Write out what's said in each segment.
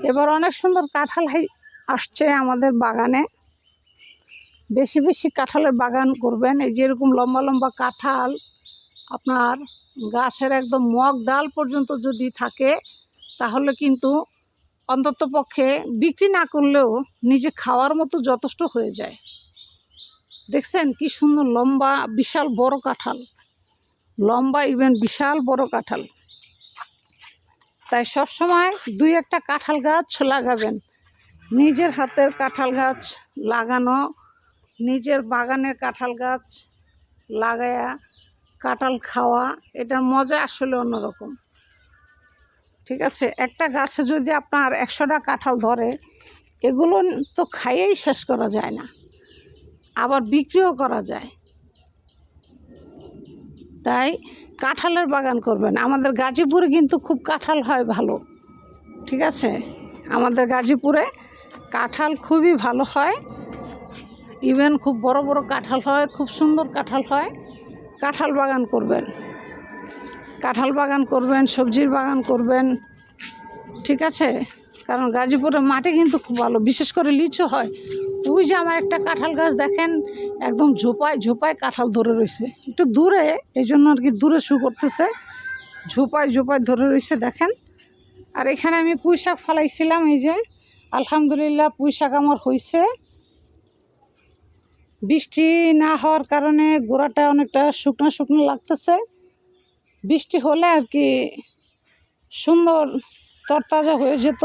এবার অনেক সুন্দর কাঁঠাল আসছে আমাদের বাগানে। বেশি বেশি কাঁঠালের বাগান করবেন। এই যেরকম লম্বা লম্বা কাঁঠাল আপনার গাছের একদম মগ ডাল পর্যন্ত যদি থাকে, তাহলে কিন্তু অন্তত পক্ষে বিক্রি না করলেও নিজে খাওয়ার মতো যথেষ্ট হয়ে যায়। দেখছেন কি সুন্দর লম্বা বিশাল বড় কাঁঠাল, লম্বা ইভেন বিশাল বড় কাঁঠাল। তাই সবসময় দুই একটা কাঁঠাল গাছ লাগাবেন। নিজের হাতের কাঁঠাল গাছ লাগানো, নিজের বাগানের কাঁঠাল গাছ লাগায়া কাঁঠাল খাওয়া, এটার মজা আসলে অন্যরকম। ঠিক আছে, একটা গাছে যদি আপনার 100টা কাঁঠাল ধরে, এগুলো তো খাইয়েই শেষ করা যায় না, আবার বিক্রিও করা যায়। তাই কাঁঠালের বাগান করবেন। আমাদের গাজীপুরে কিন্তু খুব কাঁঠাল হয় ভালো। ঠিক আছে, আমাদের গাজীপুরে কাঁঠাল খুবই ভালো হয়, ইভেন খুব বড় বড় কাঁঠাল হয়, খুব সুন্দর কাঁঠাল হয়। কাঁঠাল বাগান করবেন, কাঁঠাল বাগান করবেন, সবজির বাগান করবেন। ঠিক আছে, কারণ গাজীপুরের মাটি কিন্তু খুব ভালো, বিশেষ করে লিচু হয়। ওই যে আমার একটা কাঁঠাল গাছ দেখেন, একদম ঝোপায় ঝোপায় কাঁঠাল ধরে রয়েছে, একটু দূরে, এই জন্য আর কি দূরে শু করতেছে, ঝোপায় ঝোপায় ধরে রয়েছে দেখেন। আর এখানে আমি পুঁই শাক ফলাইছিলাম, এই যে আলহামদুলিল্লাহ পুঁই শাক আমার হয়েছে। বৃষ্টি না হওয়ার কারণে গোড়াটা অনেকটা শুকনো শুকনো লাগতেছে। বৃষ্টি হলে আর কি সুন্দর তরতাজা হয়ে যেত,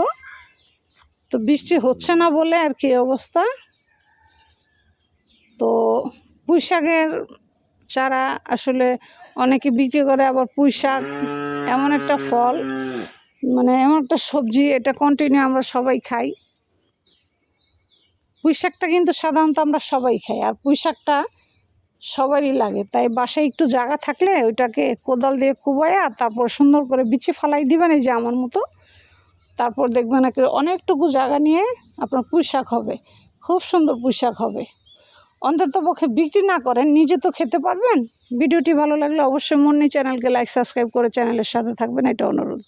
তো বৃষ্টি হচ্ছে না বলে আর কি অবস্থা। তো পুঁই শাকের চারা আসলে অনেকে বিক্রি করে, আবার পুঁই শাক এমন একটা ফল, মানে এমন একটা সবজি, এটা কন্টিনিউ আমরা সবাই খাই। পুঁই শাকটা কিন্তু সাধারণত আমরা সবাই খাই, আর পুঁই শাকটা সবারই লাগে। তাই বাসায় একটু জায়গা থাকলে ওইটাকে কোদাল দিয়ে কুবাইয়া তারপর সুন্দর করে বিচি ফালাই দিবেন, এই যে আমার মতো। তারপর দেখবেন অনেকটুকু জায়গা নিয়ে আপনার পুঁই শাক হবে, খুব সুন্দর পুঁই শাক হবে। অন্তত পক্ষে বিক্রি না করেন, নিজে তো খেতে পারবেন। ভিডিওটি ভালো লাগলে অবশ্যই মনে চ্যানেলকে লাইক সাবস্ক্রাইব করে চ্যানেলের সাথে থাকবেন, এটা অনুরোধ।